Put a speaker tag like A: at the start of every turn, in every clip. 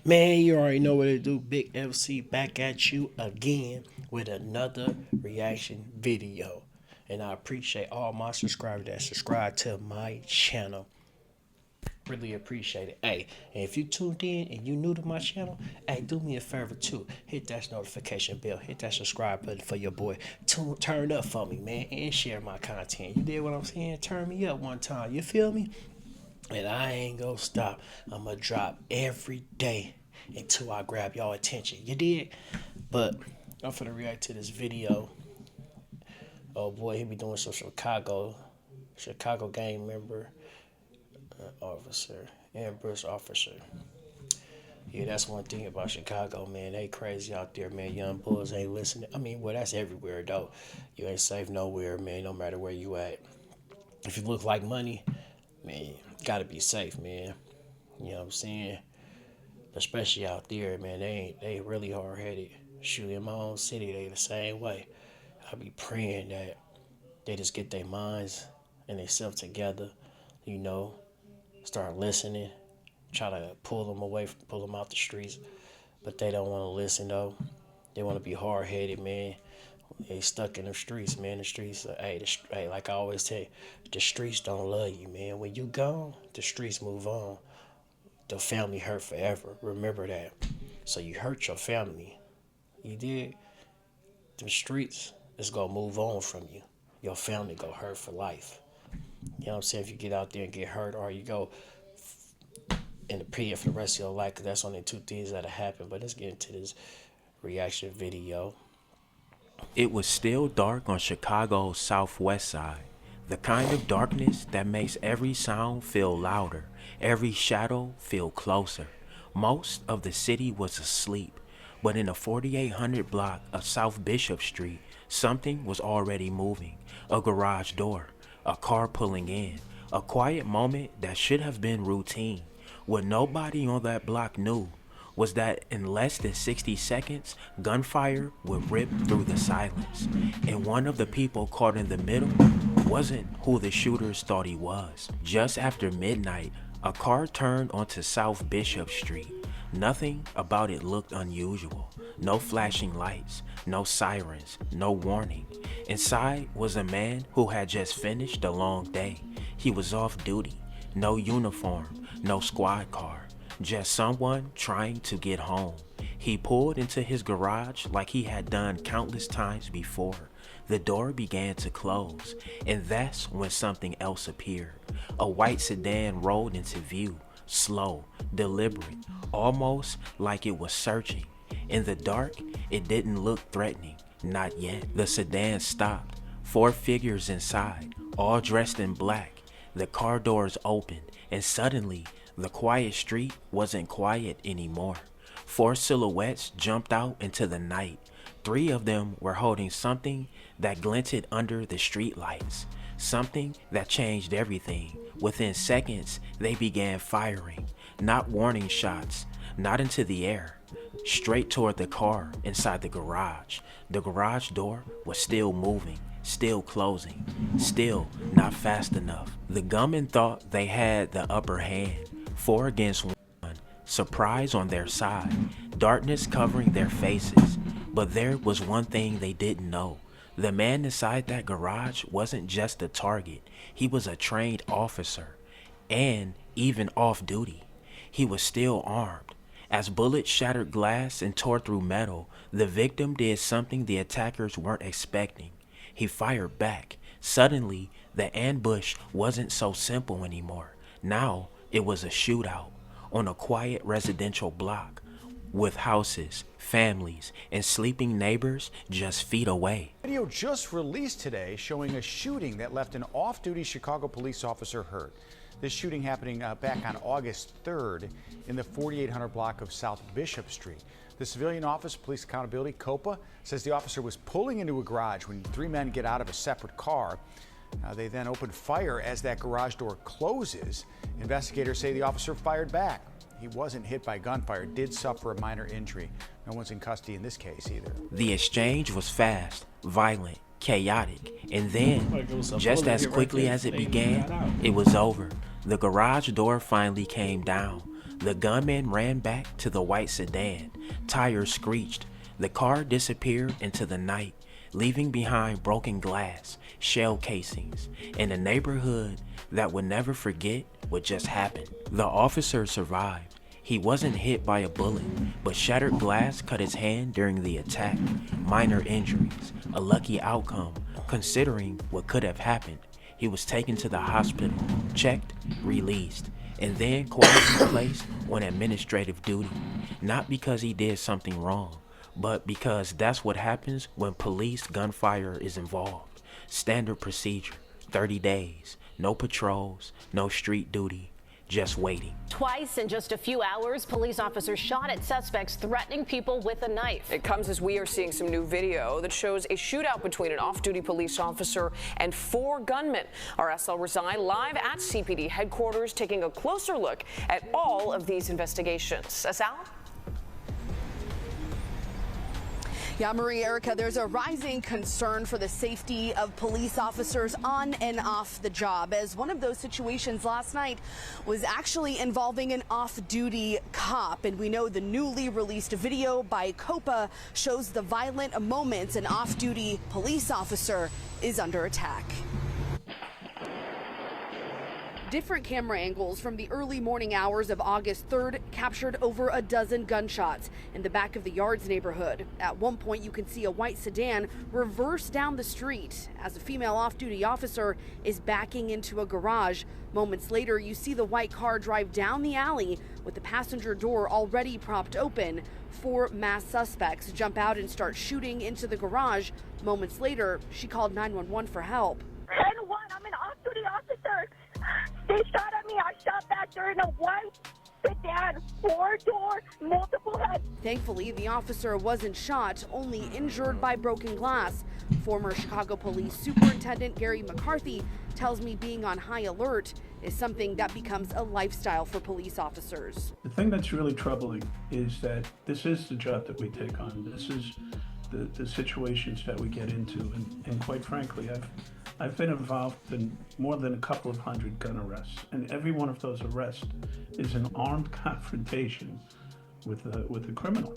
A: Man, you already know what to do. Big FC back at you again with another reaction video. And I appreciate all my subscribers that subscribe to my channel. Really appreciate it. Hey, and if you tuned in and you new to my channel, hey, do me a favor too. Hit that notification bell. Hit that subscribe button for your boy. Turn up for me, man, and share my content. You did what I'm saying? Turn me up one time. You feel me? And I ain't gonna stop. I'm gonna drop every day until I grab y'all attention. You did? But I'm finna react to this video. Oh boy, he be doing some Chicago gang member, officer, ambush officer. Yeah, that's one thing about Chicago, man. They crazy out there, man. Young bulls ain't listening. I mean, well, that's everywhere though. You ain't safe nowhere, man. No matter where you at. If you look like money, man, you gotta be safe, man. You know what I'm saying? Especially out there, man. They really hard headed. Shoot, in my own city, they the same way. I be praying that they just get their minds and themselves together, you know, start listening, try to pull them out the streets, but they don't want to listen though. They want to be hard headed, man. They stuck in the streets, man. The streets, hey, like I always tell you, the streets don't love you, man. When you gone, the streets move on. The family hurt forever. Remember that. So you hurt your family. You did. The streets is gonna move on from you. Your family go hurt for life. You know what I'm saying? If you get out there and get hurt, or you go in the pit for the rest of your life, because that's only two things that'll happen. But let's get into this reaction video.
B: It was still dark on Chicago's southwest side, the kind of darkness that makes every sound feel louder, every shadow feel closer. Most of the city was asleep, but in the 4800 block of South Bishop Street, something was already moving. A garage door, a car pulling in, a quiet moment that should have been routine. What nobody on that block knew was that in less than 60 seconds, gunfire would rip through the silence. And one of the people caught in the middle wasn't who the shooters thought he was. Just after midnight, a car turned onto South Bishop Street. Nothing about it looked unusual. No flashing lights, no sirens, no warning. Inside was a man who had just finished a long day. He was off duty, no uniform, no squad car. Just someone trying to get home. He pulled into his garage like he had done countless times before. The door began to close, and that's when something else appeared. A white sedan rolled into view, slow, deliberate, almost like it was searching. In the dark, it didn't look threatening, not yet. The sedan stopped, 4 figures inside, all dressed in black. The car doors opened, and suddenly, the quiet street wasn't quiet anymore. 4 silhouettes jumped out into the night. 3 of them were holding something that glinted under the streetlights. Something that changed everything. Within seconds, they began firing. Not warning shots, not into the air. Straight toward the car inside the garage. The garage door was still moving, still closing, still not fast enough. The gunmen thought they had the upper hand. 4 against 1, surprise on their side, darkness covering their faces. But there was one thing they didn't know. The man inside that garage wasn't just a target. He was a trained officer, and even off duty. He was still armed. As bullets shattered glass and tore through metal, the victim did something the attackers weren't expecting. He fired back. Suddenly, the ambush wasn't so simple anymore. Now, it was a shootout on a quiet residential block with houses, families, and sleeping neighbors just feet away.
C: Video just released today showing a shooting that left an off-duty Chicago police officer hurt. This shooting happening back on August 3rd in the 4800 block of South Bishop Street. The Civilian Office of Police Accountability, COPA, says the officer was pulling into a garage when 3 men get out of a separate car. They then opened fire as that garage door closes. Investigators say the officer fired back. He wasn't hit by gunfire, did suffer a minor injury. No one's in custody in this case either.
B: The exchange was fast, violent, chaotic, and then, just as quickly as it began, it was over. The garage door finally came down. The gunman ran back to the white sedan. Tires screeched. The car disappeared into the night, leaving behind broken glass, shell casings, and a neighborhood that would never forget what just happened. The officer survived. He wasn't hit by a bullet, but shattered glass cut his hand during the attack. Minor injuries, a lucky outcome considering what could have happened. He was taken to the hospital, checked, released, and then quietly placed on administrative duty. Not because he did something wrong, but because that's what happens when police gunfire is involved. Standard procedure, 30 days, no patrols, no street duty, just waiting.
D: Twice in just a few hours, police officers shot at suspects threatening people with a knife.
E: It comes as we are seeing some new video that shows a shootout between an off-duty police officer and 4 gunmen. Our SL Rezai live at CPD headquarters taking a closer look at all of these investigations. SL?
F: Yeah, Marie, Erica, there's a rising concern for the safety of police officers on and off the job, as one of those situations last night was actually involving an off-duty cop. And we know the newly released video by COPA shows the violent moments an off-duty police officer is under attack. Different camera angles from the early morning hours of August 3rd captured over a dozen gunshots in the back of the Yards neighborhood. At one point, you can see a white sedan reverse down the street as a female off-duty officer is backing into a garage. Moments later, you see the white car drive down the alley with the passenger door already propped open. 4 masked suspects jump out and start shooting into the garage. Moments later, she called 911 for help.
G: 10-1, I'm an off-duty officer. They shot at me. I shot back. They're in a white sedan, 4-door, multiple heads.
F: Thankfully, the officer wasn't shot, only injured by broken glass. Former Chicago Police Superintendent Gary McCarthy tells me being on high alert is something that becomes a lifestyle for police officers.
H: The thing that's really troubling is that this is the job that we take on. This is the situations that we get into. And quite frankly, I've been involved in more than a couple of hundred gun arrests, and every one of those arrests is an armed confrontation with a criminal.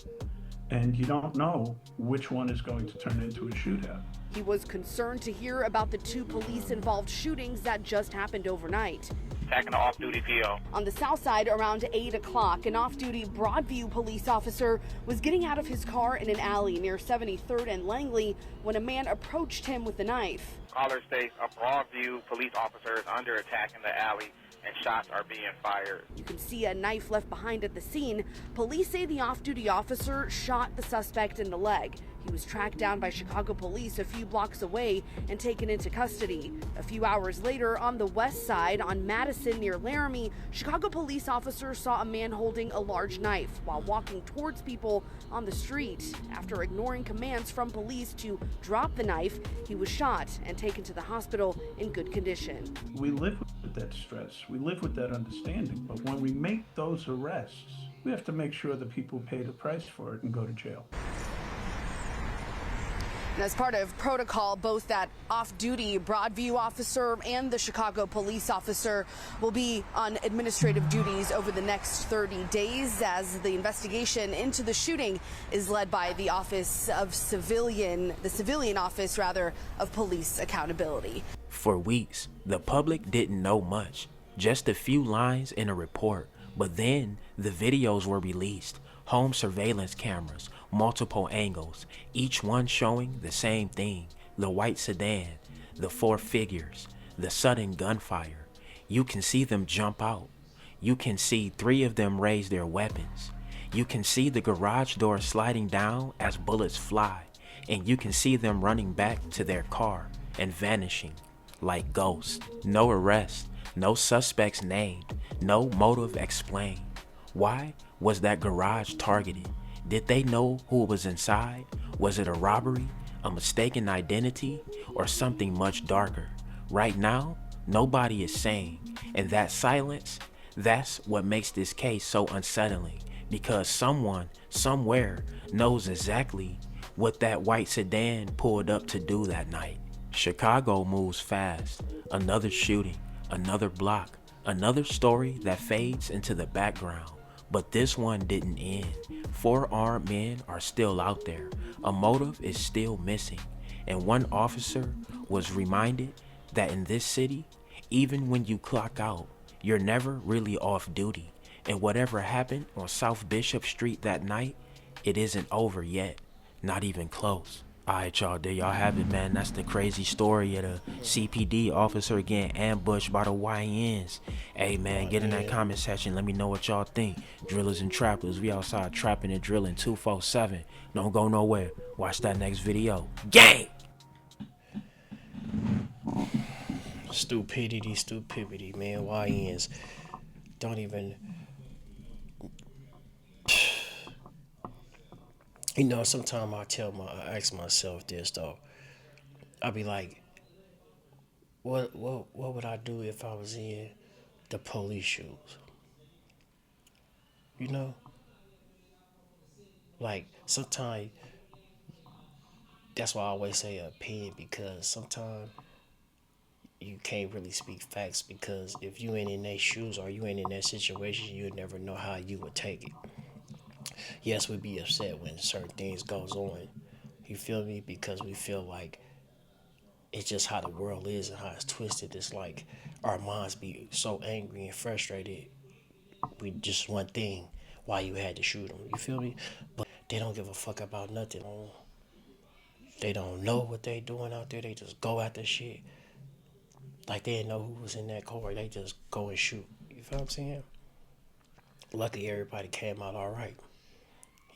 H: And you don't know which one is going to turn into a shootout.
F: He was concerned to hear about the 2 police-involved shootings that just happened overnight.
I: Attacking an off-duty PO.
F: On the south side, around 8 o'clock, an off-duty Broadview police officer was getting out of his car in an alley near 73rd and Langley when a man approached him with a knife.
I: Caller states a Broadview police officer is under attack in the alley and shots are being fired.
F: You can see a knife left behind at the scene. Police say the off-duty officer shot the suspect in the leg. He was tracked down by Chicago police a few blocks away and taken into custody. A few hours later, on the west side, on Madison near Laramie, Chicago police officers saw a man holding a large knife while walking towards people on the street. After ignoring commands from police to drop the knife, he was shot and taken to the hospital in good condition.
H: We live with that stress. We live with that understanding. But when we make those arrests, we have to make sure that people pay the price for it and go to jail.
F: And as part of protocol, both that off-duty Broadview officer and the Chicago police officer will be on administrative duties over the next 30 days as the investigation into the shooting is led by the civilian office of police accountability.
B: For weeks, the public didn't know much, just a few lines in a report, but then the videos were released. Home surveillance cameras, multiple angles, each one showing the same thing, the white sedan, the 4 figures, the sudden gunfire. You can see them jump out. You can see 3 of them raise their weapons. You can see the garage door sliding down as bullets fly, and you can see them running back to their car and vanishing like ghosts. No arrest, no suspects named, no motive explained. Why was that garage targeted? Did they know who was inside? Was it a robbery, a mistaken identity, or something much darker? Right now, nobody is saying, and that silence, that's what makes this case so unsettling, because someone, somewhere, knows exactly what that white sedan pulled up to do that night. Chicago moves fast. Another shooting, another block, another story that fades into the background. But this one didn't end. 4 armed men are still out there. A motive is still missing. And one officer was reminded that in this city, even when you clock out, you're never really off duty. And whatever happened on South Bishop Street that night, it isn't over yet. Not even close. Alright, y'all, there y'all have it, man. That's the crazy story of the CPD officer getting ambushed by the YNs. Hey, man, get in that comment section. Let me know what y'all think. Drillers and trappers, we outside trapping and drilling 247. Don't go nowhere. Watch that next video. Gang!
A: Stupidity, man. YNs don't even... You know, sometimes I ask myself this though. I be like, what would I do if I was in the police shoes? You know? Like, sometimes, that's why I always say opinion, because sometimes you can't really speak facts, because if you ain't in their shoes or you ain't in that situation, you'll never know how you would take it. Yes, we'd be upset when certain things goes on. You feel me? Because we feel like it's just how the world is and how it's twisted. It's like our minds be so angry and frustrated. We just one thing why you had to shoot them. You feel me? But they don't give a fuck about nothing. They don't know what they doing out there. They just go after shit. Like they didn't know who was in that car. They just go and shoot. You feel what I'm saying? Luckily, everybody came out all right.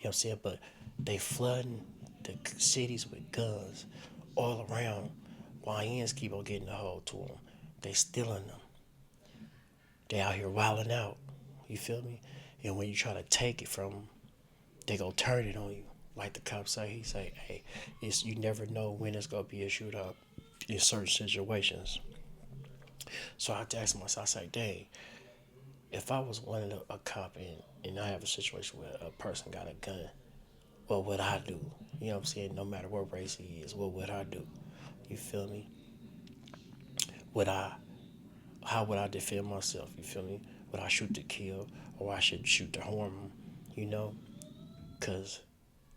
A: You know what I'm saying? But they flooding the cities with guns all around. YNs keep on getting a hold to them. They stealing them. They out here wilding out. You feel me? And when you try to take it from them, they go turn it on you. Like the cop say, he say, hey, you never know when it's going to be a shootout in certain situations. So I have to ask myself, I say, dang, if I was a cop and I have a situation where a person got a gun, what would I do? You know what I'm saying? No matter what race he is, what would I do? You feel me? How would I defend myself? You feel me? Would I shoot to kill, or I should shoot to harm him? You know? Cause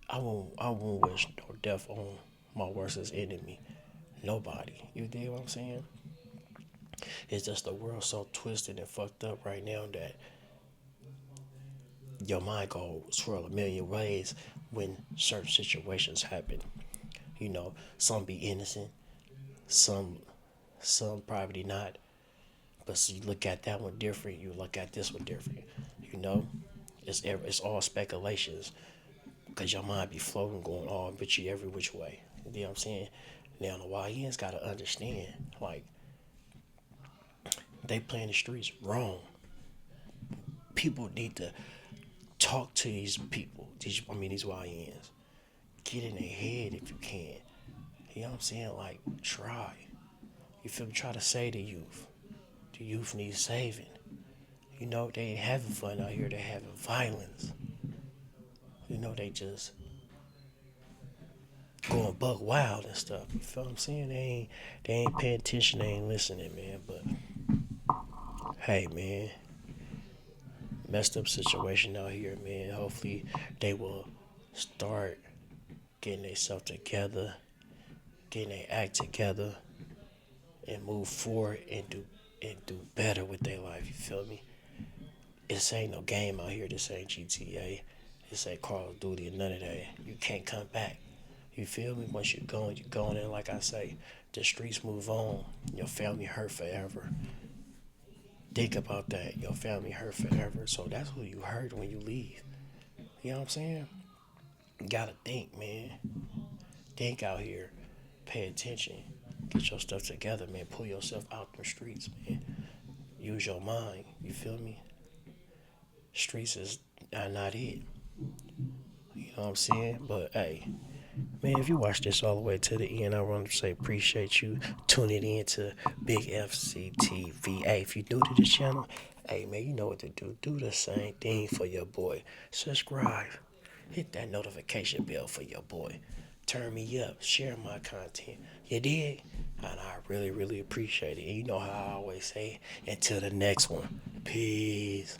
A: I won't wish no death on my worst enemy. Nobody. You dig what I'm saying? It's just the world so twisted and fucked up right now that your mind go swirl a million ways when certain situations happen. You know, some be innocent, some probably not. But so you look at that one different, you look at this one different. You know, it's all speculations, because your mind be floating, going all bitchy every which way. You know what I'm saying? Now the YNs gotta understand, like, they playing the streets wrong. People need to talk to these people. These YNs. Get in their head if you can. You know what I'm saying? Like, try. You feel me? Try to say to youth. The youth needs saving. You know, they ain't having fun out here. They having violence. You know, they just going buck wild and stuff. You feel what I'm saying? They ain't paying attention. They ain't listening, man. But hey, man, messed up situation out here, man. Hopefully they will start getting themselves together, getting their act together, and move forward and do better with their life. You feel me? This ain't no game out here. This ain't GTA. This ain't Call of Duty or none of that. You can't come back. You feel me? Once you're going, and like I say, the streets move on. Your family hurt forever. Think about that. Your family hurt forever. So that's who you hurt when you leave. You know what I'm saying? You gotta think, man. Think out here. Pay attention. Get your stuff together, man. Pull yourself out the streets, man. Use your mind. You feel me? Streets is not it. You know what I'm saying? But hey, man, if you watch this all the way to the end, I want to say appreciate you tuning in to Big FC TV. Hey, if you're new to the channel, hey, man, you know what to do. Do the same thing for your boy. Subscribe. Hit that notification bell for your boy. Turn me up. Share my content. You dig? And I really, really appreciate it. And you know how I always say, until the next one. Peace.